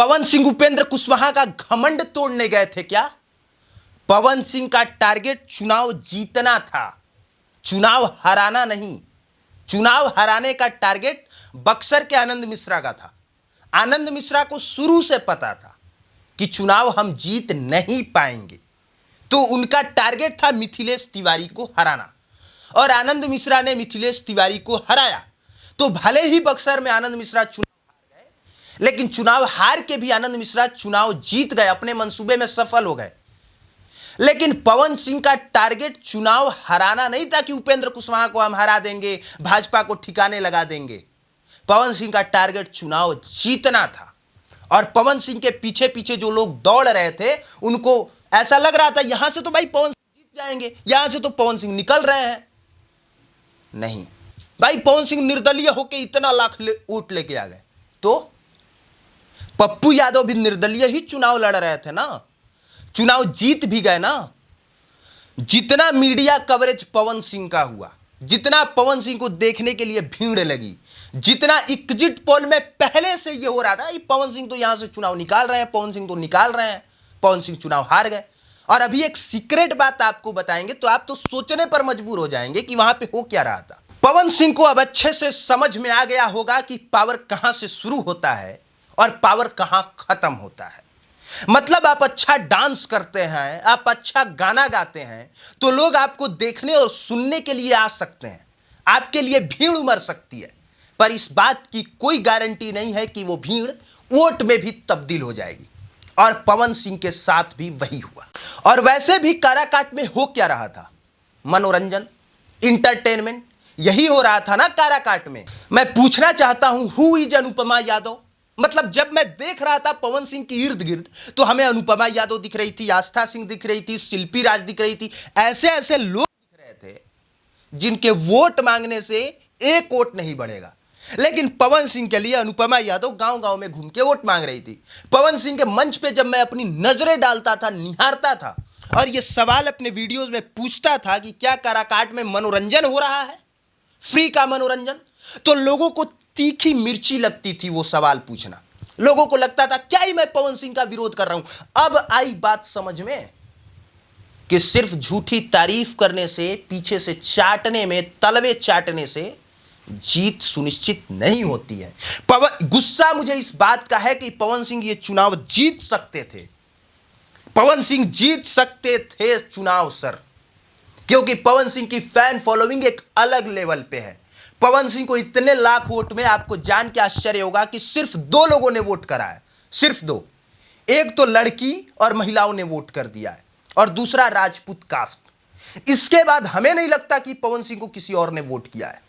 पवन सिंह उपेंद्र कुशवाहा का घमंड तोड़ने गए थे क्या? पवन सिंह का टारगेट चुनाव जीतना था, चुनाव हराना नहीं। चुनाव हराने का टारगेट बक्सर के आनंद मिश्रा का था। आनंद मिश्रा को शुरू से पता था कि चुनाव हम जीत नहीं पाएंगे, तो उनका टारगेट था मिथिलेश तिवारी को हराना, और आनंद मिश्रा ने मिथिलेश तिवारी को हराया। तो भले ही बक्सर में आनंद मिश्रा चुनाव हार गए, लेकिन चुनाव हार के भी आनंद मिश्रा चुनाव जीत गए, अपने मंसूबे में सफल हो गए। लेकिन पवन सिंह का टारगेट चुनाव हराना नहीं था कि उपेंद्र कुशवाहा को हम हरा देंगे, भाजपा को ठिकाने लगा देंगे। पवन सिंह का टारगेट चुनाव जीतना था। और पवन सिंह के पीछे पीछे जो लोग दौड़ रहे थे, उनको ऐसा लग रहा था यहां से तो भाई पवन सिंह जीत जाएंगे, यहां से तो पवन सिंह निकल रहे हैं। नहीं भाई, पवन सिंह निर्दलीय होकर इतना लाख वोट लेके आ गए, तो पप्पू यादव भी निर्दलीय ही चुनाव लड़ रहे थे ना, चुनाव जीत भी गए ना। जितना मीडिया कवरेज पवन सिंह का हुआ, जितना पवन सिंह को देखने के लिए भीड़ लगी, जितना एग्जिट पोल में पहले से यह हो रहा था पवन सिंह तो यहां से चुनाव निकाल रहे हैं, पवन सिंह तो निकाल रहे हैं, पवन सिंह चुनाव हार गए। और अभी एक सीक्रेट बात आपको बताएंगे तो आप तो सोचने पर मजबूर हो जाएंगे कि वहां पे हो क्या रहा था। पवन सिंह को अब अच्छे से समझ में आ गया होगा कि पावर कहां से शुरू होता है और पावर कहां खत्म होता है। मतलब आप अच्छा डांस करते हैं, आप अच्छा गाना गाते हैं, तो लोग आपको देखने और सुनने के लिए आ सकते हैं, आपके लिए भीड़ उमड़ सकती है, पर इस बात की कोई गारंटी नहीं है कि वो भीड़ वोट में भी तब्दील हो जाएगी। और पवन सिंह के साथ भी वही हुआ। और वैसे भी काराकाट में हो क्या रहा था? मनोरंजन, इंटरटेनमेंट, यही हो रहा था ना काराकाट में। मैं पूछना चाहता हूं, हु इज अनुपमा यादव? मतलब जब मैं देख रहा था पवन सिंह के इर्द गिर्द, तो हमें अनुपमा यादव दिख रही थी, आस्था सिंह दिख रही थी, शिल्पी राज दिख रही थी, ऐसे ऐसे लोग दिख रहे थे जिनके वोट मांगने से एक वोट नहीं बढ़ेगा। लेकिन पवन सिंह के लिए अनुपमा यादव गांव गांव में घूम के वोट मांग रही थी। पवन सिंह के मंच पे जब मैं अपनी नजरें डालता था, निहारता था, और ये सवाल अपने वीडियोस में पूछता था कि क्या काराकाट में मनोरंजन हो रहा है, फ्री का मनोरंजन, तो लोगों को तीखी मिर्ची लगती थी वो सवाल पूछना। लोगों को लगता था क्या ही मैं पवन सिंह का विरोध कर रहा हूं। अब आई बात समझ में कि सिर्फ झूठी तारीफ करने से, पीछे से चाटने में, तलवे चाटने से जीत सुनिश्चित नहीं होती है। गुस्सा मुझे इस बात का है कि पवन सिंह ये चुनाव जीत सकते थे, पवन सिंह जीत सकते थे चुनाव सर, क्योंकि पवन सिंह की फैन फॉलोइंग एक अलग लेवल पे है। पवन सिंह को इतने लाख वोट में आपको जान के आश्चर्य होगा कि सिर्फ 2 लोगों ने वोट करा है, सिर्फ 2। एक तो लड़की और महिलाओं ने वोट कर दिया है, और दूसरा राजपूत कास्ट। इसके बाद हमें नहीं लगता कि पवन सिंह को किसी और ने वोट किया है।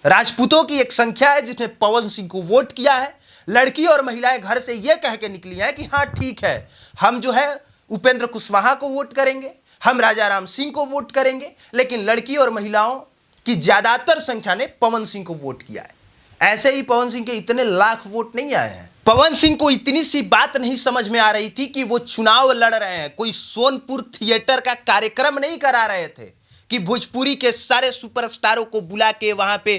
राजपूतों की एक संख्या है जिसने पवन सिंह को वोट किया है। लड़की और महिलाएं घर से यह कह के निकली हैं कि हाँ ठीक है, हम जो है उपेंद्र कुशवाहा को वोट करेंगे, हम राजा राम सिंह को वोट करेंगे। लेकिन लड़की और महिलाओं की ज्यादातर संख्या ने पवन सिंह को वोट किया है। ऐसे ही पवन सिंह के इतने लाख वोट नहीं आए हैं। पवन सिंह को इतनी सी बात नहीं समझ में आ रही थी कि वो चुनाव लड़ रहे हैं, कोई सोनपुर थिएटर का कार्यक्रम नहीं करा रहे थे कि भोजपुरी के सारे सुपरस्टारों को बुला के वहां पे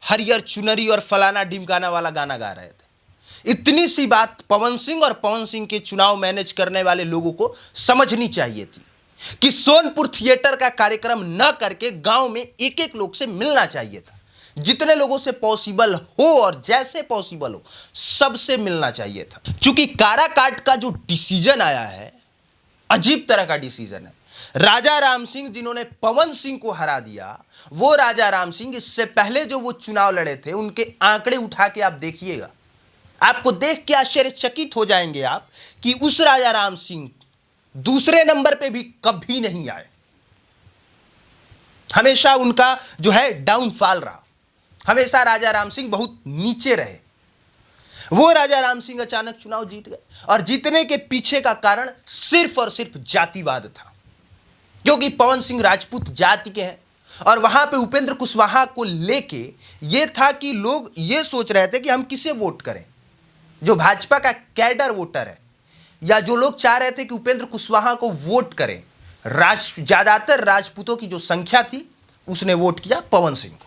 हरियर चुनरी और फलाना ढिमकाना वाला गाना गा रहे थे। इतनी सी बात पवन सिंह और पवन सिंह के चुनाव मैनेज करने वाले लोगों को समझनी चाहिए थी कि सोनपुर थिएटर का कार्यक्रम न करके गांव में एक एक लोग से मिलना चाहिए था। जितने लोगों से पॉसिबल हो और जैसे पॉसिबल हो सबसे मिलना चाहिए था। क्योंकि काराकाट का जो डिसीजन आया है, अजीब तरह का डिसीजन है। राजा राम सिंह जिन्होंने पवन सिंह को हरा दिया, वो राजा राम सिंह इससे पहले जो वो चुनाव लड़े थे, उनके आंकड़े उठा के आप देखिएगा, आपको देख के आश्चर्यचकित हो जाएंगे आप कि उस राजा राम सिंह दूसरे नंबर पे भी कभी नहीं आए। हमेशा उनका जो है डाउनफॉल रहा, हमेशा राजा राम सिंह बहुत नीचे रहे। वो राजा राम सिंह अचानक चुनाव जीत गए, और जीतने के पीछे का कारण सिर्फ और सिर्फ जातिवाद था, क्योंकि पवन सिंह राजपूत जाति के हैं। और वहां पे उपेंद्र कुशवाहा को लेके ये था कि लोग ये सोच रहे थे कि हम किसे वोट करें, जो भाजपा का कैडर वोटर है, या जो लोग चाह रहे थे कि उपेंद्र कुशवाहा को वोट करें। ज्यादातर राजपूतों की जो संख्या थी उसने वोट किया पवन सिंह को,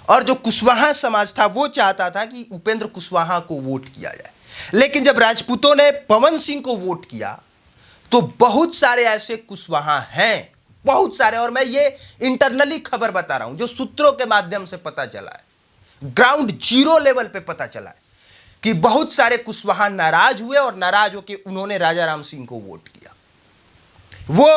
और जो कुशवाहा समाज था वो चाहता था कि उपेंद्र कुशवाहा को वोट किया जाए। लेकिन जब राजपूतों ने पवन सिंह को वोट किया तो बहुत सारे ऐसे कुशवाहा हैं, बहुत सारे, और मैं ये इंटरनली खबर बता रहा हूं जो सूत्रों के माध्यम से पता चला है, ग्राउंड जीरो लेवल पे पता चला है कि बहुत सारे कुशवाहा नाराज हुए और नाराज होकर उन्होंने राजा राम सिंह को वोट किया। वो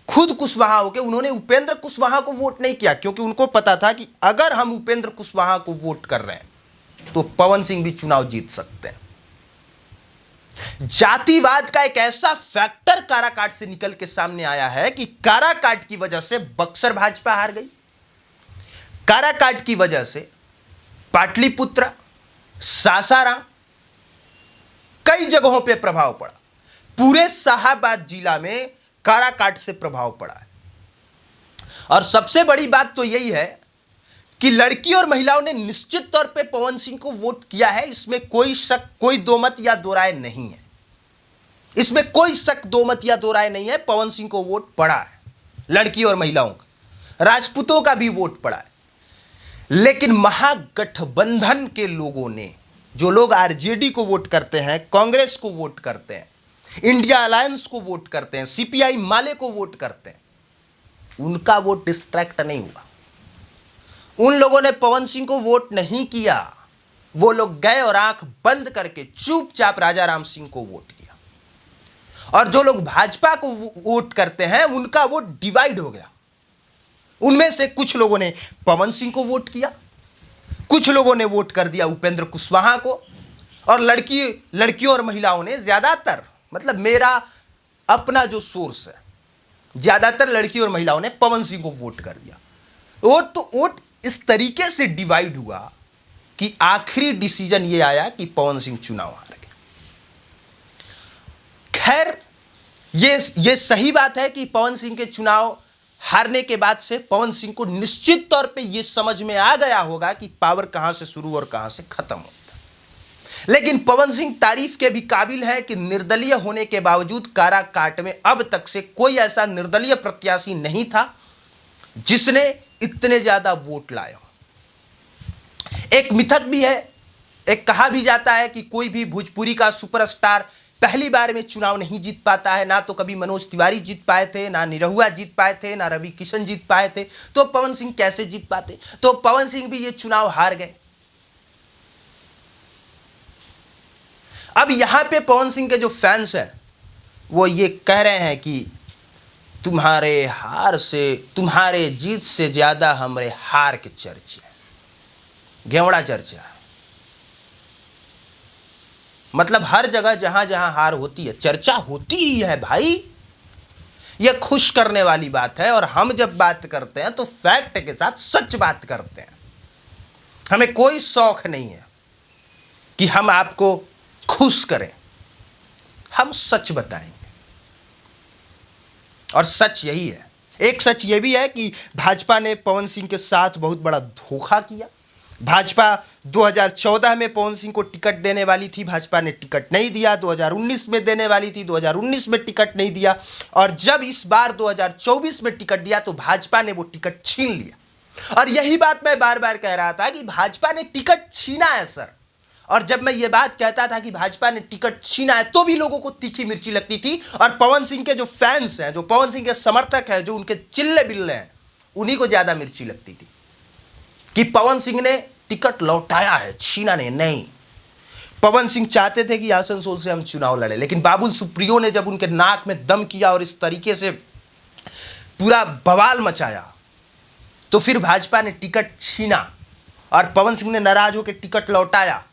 खुद कुशवाहा होकर उन्होंने उपेंद्र कुशवाहा को वोट नहीं किया, क्योंकि उनको पता था कि अगर हम उपेंद्र कुशवाहा को वोट कर रहे हैं तो पवन सिंह भी चुनाव जीत सकते हैं। जातिवाद का एक ऐसा फैक्टर काराकाट से निकल के सामने आया है कि काराकाट की वजह से बक्सर भाजपा हार गई, काराकाट की वजह से पाटलिपुत्र, सासाराम, कई जगहों पे प्रभाव पड़ा। पूरे शाहाबाद जिला में काराकाट से प्रभाव पड़ा है। और सबसे बड़ी बात तो यही है कि लड़की और महिलाओं ने निश्चित तौर पे पवन सिंह को वोट किया है, इसमें कोई शक, कोई दो मत या दो राय नहीं है, इसमें कोई शक, दो मत या दो राय नहीं है। पवन सिंह को वोट पड़ा है, लड़की और महिलाओं का, राजपूतों का भी वोट पड़ा है। लेकिन महागठबंधन के लोगों ने, जो लोग आरजेडी को वोट करते हैं, कांग्रेस को वोट करते हैं, इंडिया अलायंस को वोट करते हैं, सीपीआई माले को वोट करते हैं, उनका वोट डिस्ट्रैक्ट नहीं हुआ। उन लोगों ने पवन सिंह को वोट नहीं किया, वो लोग गए और आंख बंद करके चुपचाप राजा राम सिंह को वोट किया। और जो लोग भाजपा को वोट करते हैं उनका वोट डिवाइड हो गया। उनमें से कुछ लोगों ने पवन सिंह को वोट किया, कुछ लोगों ने वोट कर दिया उपेंद्र कुशवाहा को, और लड़कियों और महिलाओं ने ज्यादातर, मतलब मेरा अपना जो सोर्स है, ज्यादातर लड़की और महिलाओं ने पवन सिंह को वोट कर दिया। वोट इस तरीके से डिवाइड हुआ कि आखिरी डिसीजन ये आया कि पवन सिंह चुनाव हार गए। खैर, ये सही बात है कि पवन सिंह के चुनाव हारने के बाद से पवन सिंह को निश्चित तौर पे ये समझ में आ गया होगा कि पावर कहां से शुरू और कहां से खत्म होता है। लेकिन पवन सिंह तारीफ के भी काबिल है कि निर्दलीय होने के बावजूद काराकाट में अब तक से कोई ऐसा निर्दलीय प्रत्याशी नहीं था जिसने इतने ज्यादा वोट लाए हो। एक मिथक भी है, एक कहा भी जाता है कि कोई भी भोजपुरी का सुपरस्टार पहली बार में चुनाव नहीं जीत पाता है। ना तो कभी मनोज तिवारी जीत पाए थे, ना निरहुआ जीत पाए थे, ना रवि किशन जीत पाए थे, तो पवन सिंह कैसे जीत पाते? तो पवन सिंह भी ये चुनाव हार गए। अब यहां पे पवन सिंह के जो फैंस हैं वो ये कह रहे हैं कि तुम्हारे हार से, तुम्हारे जीत से ज्यादा हमारे हार के चर्चे, घेवड़ा चर्चा। मतलब हर जगह जहां जहां हार होती है चर्चा होती ही है भाई। यह खुश करने वाली बात है। और हम जब बात करते हैं तो फैक्ट के साथ सच बात करते हैं। हमें कोई शौक नहीं है कि हम आपको खुश करें, हम सच बताएंगे। और सच यही है। एक सच यह भी है कि भाजपा ने पवन सिंह के साथ बहुत बड़ा धोखा किया। भाजपा 2014 में पवन सिंह को टिकट देने वाली थी, भाजपा ने टिकट नहीं दिया। 2019 में देने वाली थी, 2019 में टिकट नहीं दिया। और जब इस बार 2024 में टिकट दिया तो भाजपा ने वो टिकट छीन लिया। और यही बात मैं बार बार कह रहा था कि भाजपा ने टिकट छीना है सर। और जब मैं ये बात कहता था कि भाजपा ने टिकट छीना है तो भी लोगों को तीखी मिर्ची लगती थी। और पवन सिंह के जो फैंस हैं, जो पवन सिंह के समर्थक हैं, जो उनके चिल्ले बिल्ले हैं, उन्हीं को ज्यादा मिर्ची लगती थी कि पवन सिंह ने टिकट लौटाया है, छीना नहीं। पवन सिंह चाहते थे कि आसनसोल से हम चुनाव लड़े, लेकिन बाबुल सुप्रियो ने जब उनके नाक में दम किया और इस तरीके से पूरा बवाल मचाया तो फिर भाजपा ने टिकट छीना और पवन सिंह ने नाराज होकर टिकट लौटाया।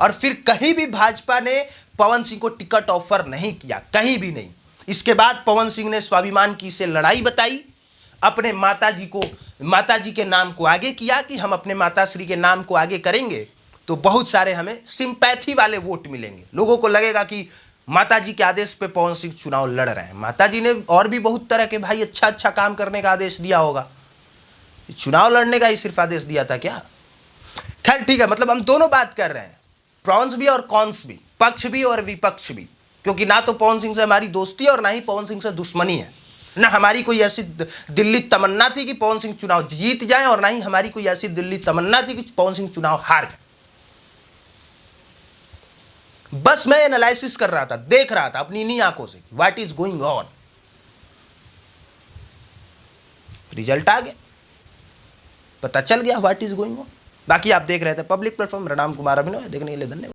और फिर कहीं भी भाजपा ने पवन सिंह को टिकट ऑफर नहीं किया, कहीं भी नहीं। इसके बाद पवन सिंह ने स्वाभिमान की से लड़ाई बताई, अपने माताजी के नाम को आगे किया कि हम अपने माताश्री के नाम को आगे करेंगे तो बहुत सारे हमें सिंपैथी वाले वोट मिलेंगे। लोगों को लगेगा कि माताजी के आदेश पे पवन सिंह चुनाव लड़ रहे हैं। माताजी ने और भी बहुत तरह के भाई अच्छा काम करने का आदेश दिया होगा, चुनाव लड़ने का ही सिर्फ आदेश दिया था क्या? खैर ठीक है, मतलब हम दोनों बात कर रहे हैं, प्रॉन्स भी और कॉन्स भी, पक्ष भी और विपक्ष भी। क्योंकि ना तो पवन सिंह से हमारी दोस्ती है और ना ही पवन सिंह से दुश्मनी है। ना हमारी कोई ऐसी दिल्ली तमन्ना थी कि पवन सिंह चुनाव जीत जाए और ना ही हमारी कोई ऐसी दिल्ली तमन्ना थी कि पवन सिंह चुनाव हार जाए। बस मैं एनालिसिस कर रहा था, देख रहा था अपनी इन्हीं आंखों से what is going on. Result आ गया, पता चल गया व्हाट इज गोइंग ऑन। बाकी आप देख रहे थे पब्लिक प्लेटफॉर्म। मेरा नाम कुमार अभिनव है, देखने के लिए धन्यवाद।